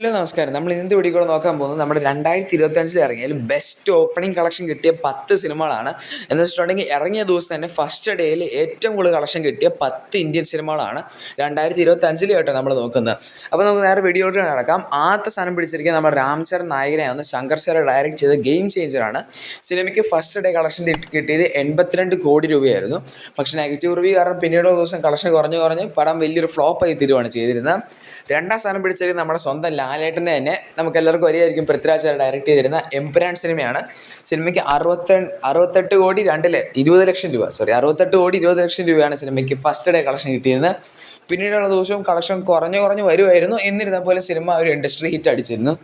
Hello നമസ്കാരം. നമ്മൾ ഇന്നത്തെ വീഡിയോ നോക്കാൻ പോകുന്നത് നമ്മുടെ 2025 ഇറങ്ങിയ ബെസ്റ്റ് ഓപ്പണിംഗ് കളക്ഷൻ കിട്ടിയ 10 സിനിമകളാണ്. എന്ന് വെച്ചിട്ടുണ്ടെങ്കിൽ ഇറങ്ങിയ ദിവസം തന്നെ ഫസ്റ്റ് ഡേയിൽ ഏറ്റവും കൂടുതൽ കളക്ഷൻ കിട്ടിയ 10 ഇന്ത്യൻ സിനിമകളാണ് 2025 കേട്ടോ നമ്മൾ നോക്കുന്നത്. അപ്പോൾ നമുക്ക് നേരെ വീഡിയോയിലോട്ട് നടക്കാം. ആദ്യത്തെ സ്ഥാനം പിടിച്ചിരിക്കുക നമ്മുടെ രാം ചരൺ നായകനാവുന്ന ശങ്കർ സാർ ഡയറക്റ്റ് ചെയ്ത ഗെയിം ചേഞ്ചറാണ്. സിനിമയ്ക്ക് ഫസ്റ്റ് ഡേ കളക്ഷൻ കിട്ടിയത് 82 കോടി രൂപയായിരുന്നു. പക്ഷേ നെഗറ്റീവ് റിവ്യൂ കാരണം പിന്നീടുള്ള ദിവസം കളക്ഷൻ കുറഞ്ഞ് പടം വലിയൊരു ഫ്ലോപ്പായി തീരുവാണ് ചെയ്തിരുന്നത്. രണ്ടാം സ്ഥാനം പിടിച്ചിരിക്കുന്നത് നമ്മുടെ സ്വന്തം ലാലേട്ടൻ്റെ തന്നെ നമുക്ക് എല്ലാവർക്കും അറിയായിരിക്കും, പൃഥ്വിരാജ് ഡയറക്റ്റ് ചെയ്തിരുന്ന എംപുരാൻ സിനിമയാണ്. സിനിമയ്ക്ക് 68 കോടി 20 ലക്ഷം രൂപ 68 കോടി 20 ലക്ഷം രൂപയാണ് സിനിമയ്ക്ക് ഫസ്റ്റ് ഡേ കളക്ഷൻ കിട്ടിയിരുന്നത്. പിന്നീടുള്ള ദിവസവും കളക്ഷൻ കുറഞ്ഞു വരുമായിരുന്നു. എന്നിരുന്ന പോലെ സിനിമ ഒരു ഇൻഡസ്ട്രി ഹിറ്റ് അടിച്ചിരുന്നു.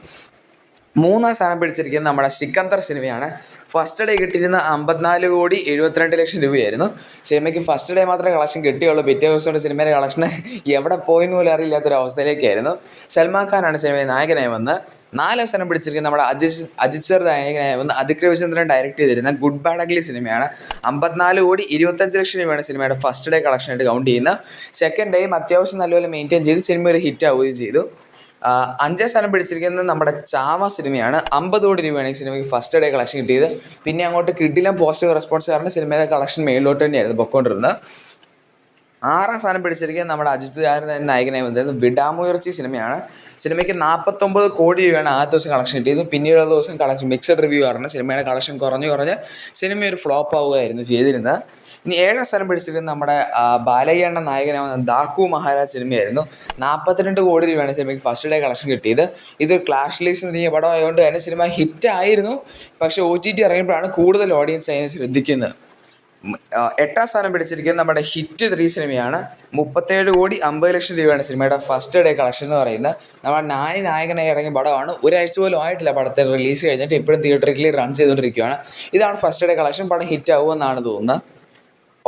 മൂന്നാം സ്ഥാനം പിടിച്ചിരിക്കുന്നത് നമ്മുടെ സിക്കന്ദർ സിനിമയാണ്. ഫസ്റ്റ് ഡേ കിട്ടിയിരുന്ന 54 കോടി 72 ലക്ഷം രൂപയായിരുന്നു. സിനിമയ്ക്ക് ഫസ്റ്റ് ഡേ മാത്രമേ കളക്ഷൻ കിട്ടിയുള്ളൂ. പിറ്റേ ദിവസം സിനിമയുടെ കളക്ഷൻ എവിടെ പോയെന്ന് പോലും അറിയില്ലാത്തൊരു അവസ്ഥയിലേക്കായിരുന്നു. സൽമാൻ ഖാനാണ് സിനിമയിൽ നായകനായി വന്ന്. നാലാം സ്ഥാനം പിടിച്ചിരിക്കുന്നത് നമ്മുടെ അജിത് സർ നായകനായി വന്ന് അതിക് രവിചന്ദ്രൻ ഡയറക്റ്റ് ചെയ്തിരുന്ന ഗുഡ് ബാഡ് അഗ്ലി സിനിമയാണ്. 54 കോടി 25 ലക്ഷം രൂപയാണ് സിനിമയുടെ ഫസ്റ്റ് ഡേ കളക്ഷനായിട്ട് കൗണ്ട് ചെയ്യുന്നത്. സെക്കൻഡ് ഡേയും അത്യാവശ്യം നല്ലപോലെ മെയിൻറ്റെയിൻ ചെയ്ത് സിനിമ ഒരു ഹിറ്റ് ആവുകയും ചെയ്തു. അഞ്ചാം സ്ഥാനം പിടിച്ചിരിക്കുന്നത് നമ്മുടെ ചാവ സിനിമയാണ്. 50 കോടി രൂപയാണ് ഈ സിനിമയ്ക്ക് ഫസ്റ്റ് ഡേ കളക്ഷൻ കിട്ടിയത്. പിന്നെ അങ്ങോട്ട് കിഡിലും പോസിറ്റീവ് റെസ്പോൺസ് കാരണം സിനിമയുടെ കളക്ഷൻ മേളിലോട്ട് തന്നെയായിരുന്നു പൊയ്ക്കൊണ്ടിരുന്നത്. ആറാം സ്ഥാനം പിടിച്ചിരിക്കുന്നത് നമ്മുടെ അജിത് നായകനായി വന്നത് വിടാമുയർച്ചി സിനിമയാണ്. സിനിമയ്ക്ക് 49 കോടി രൂപയാണ് ആദ്യ ദിവസം കളക്ഷൻ കിട്ടിയത്. പിന്നീടുള്ള ദിവസം കളക്ഷൻ മിക്സഡ് റിവ്യൂ കാരണം സിനിമയുടെ കളക്ഷൻ കുറഞ്ഞ് സിനിമ ഒരു ഫ്ലോപ്പ് ആവുകയായിരുന്നു ചെയ്തിരുന്നത്. ഇനി ഏഴാം സ്ഥാനം പിടിച്ചിരിക്കുന്നത് നമ്മുടെ ബാലയ്യണ്ണ നായകനാവുന്ന ദാക്കു മഹാരാജ് സിനിമയായിരുന്നു. 42 കോടി രൂപയാണ് സിനിമയ്ക്ക് ഫസ്റ്റ് ഡേ കളക്ഷൻ കിട്ടിയത്. ഇത് ക്ലാഷ് റിലീസ് നീങ്ങിയ പടം ആയതുകൊണ്ട് തന്നെ സിനിമ ഹിറ്റായിരുന്നു. പക്ഷേ OTT ഇറങ്ങിയപ്പോഴാണ് കൂടുതൽ ഓഡിയൻസ് അതിനെ ശ്രദ്ധിക്കുന്നത്. എട്ടാം സ്ഥാനം പിടിച്ചിരിക്കുന്നത് നമ്മുടെ ഹിറ്റ് 3 സിനിമയാണ്. 37 കോടി 50 ലക്ഷം രൂപയാണ് സിനിമയുടെ ഫസ്റ്റ് ഡേ കളക്ഷൻ എന്ന് പറയുന്നത്. നമ്മുടെ നായകനായി ഇറങ്ങിയ പടമാണ്. ഒരാഴ്ച പോലും ആയിട്ടില്ല പടത്തെ റിലീസ് കഴിഞ്ഞിട്ട് ഇപ്പോഴും തിയേറ്ററിൽ റൺ ചെയ്തുകൊണ്ടിരിക്കുകയാണ്. ഇതാണ് ഫസ്റ്റ് ഡേ കളക്ഷൻ. പടം ഹിറ്റ് ആവുമെന്നാണ് തോന്നുന്നത്.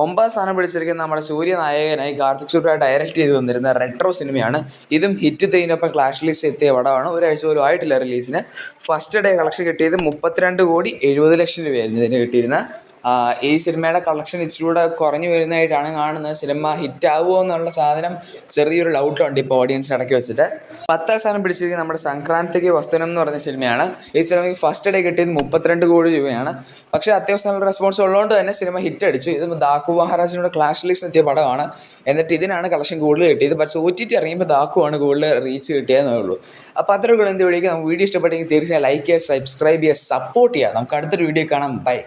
9 സ്ഥാനം പിടിച്ചിരിക്കുന്ന നമ്മുടെ സൂര്യ നായകനായി കാർത്തിക് സുബ്ര ഡയറക്റ്റ് ചെയ്ത് വന്നിരുന്ന റെട്രോ സിനിമയാണ്. ഇതും ഹിറ്റ് 3-നൊപ്പം ക്ലാഷ് റിലീസ് എത്തിയ പടമാണ്. ഒരാഴ്ച പോലും ആയിട്ടില്ല റിലീസിന്. ഫസ്റ്റ് ഡേ കളക്ഷൻ കിട്ടിയത് 32 കോടി 70 ലക്ഷം രൂപയായിരുന്നു ഇതിന് കിട്ടിയിരുന്നത്. ഈ സിനിമയുടെ കളക്ഷൻ ഇച്ചിരൂടെ കുറഞ്ഞു വരുന്നതായിട്ടാണ് കാണുന്നത്. സിനിമ ഹിറ്റ് ആവുമോ എന്നുള്ള സാധനം ചെറിയൊരു ഡൗട്ടുണ്ട് ഇപ്പോൾ ഓഡിയൻസിന് ഇടയ്ക്ക് വെച്ചിട്ട്. 10ാം സ്ഥാനം പിടിച്ചിരിക്കുന്നത് നമ്മുടെ സംക്രാന്തിക്ക് വസ്ത്രം എന്ന് പറഞ്ഞ സിനിമയാണ്. ഈ സിനിമയ്ക്ക് ഫസ്റ്റ് ഡേ കിട്ടിയത് 32 കോടി രൂപയാണ്. പക്ഷേ അത്യാവശ്യം നല്ല റെസ്പോൺസ് ഉള്ളതുകൊണ്ട് തന്നെ സിനിമ ഹിറ്റ് അടിച്ചു. ഇത് ദാക്കു മഹാരാജിനോട് ക്ലാഷ് റിലീസ് എത്തിയ പടമാണ്. എന്നിട്ട് ഇതിനാണ് കളക്ഷൻ കൂടുതൽ കിട്ടിയത്. പക്ഷേ OTT ഇറങ്ങിയപ്പോൾ ദാക്കുവാണ് കൂടുതൽ റീച്ച് കിട്ടിയതെന്നേ ഉള്ളൂ. അപ്പോൾ അത്രയൊക്കെ എന്ത് വീഡിയോക്ക് നമുക്ക് വീഡിയോ ഇഷ്ടപ്പെട്ടെങ്കിൽ തീർച്ചയായും ലൈക്ക് ചെയ്യുക, സബ്സ്ക്രൈബ് ചെയ്യുക, സപ്പോർട്ട് ചെയ്യുക. നമുക്ക് അടുത്തൊരു വീഡിയോ കാണാം. ബൈ.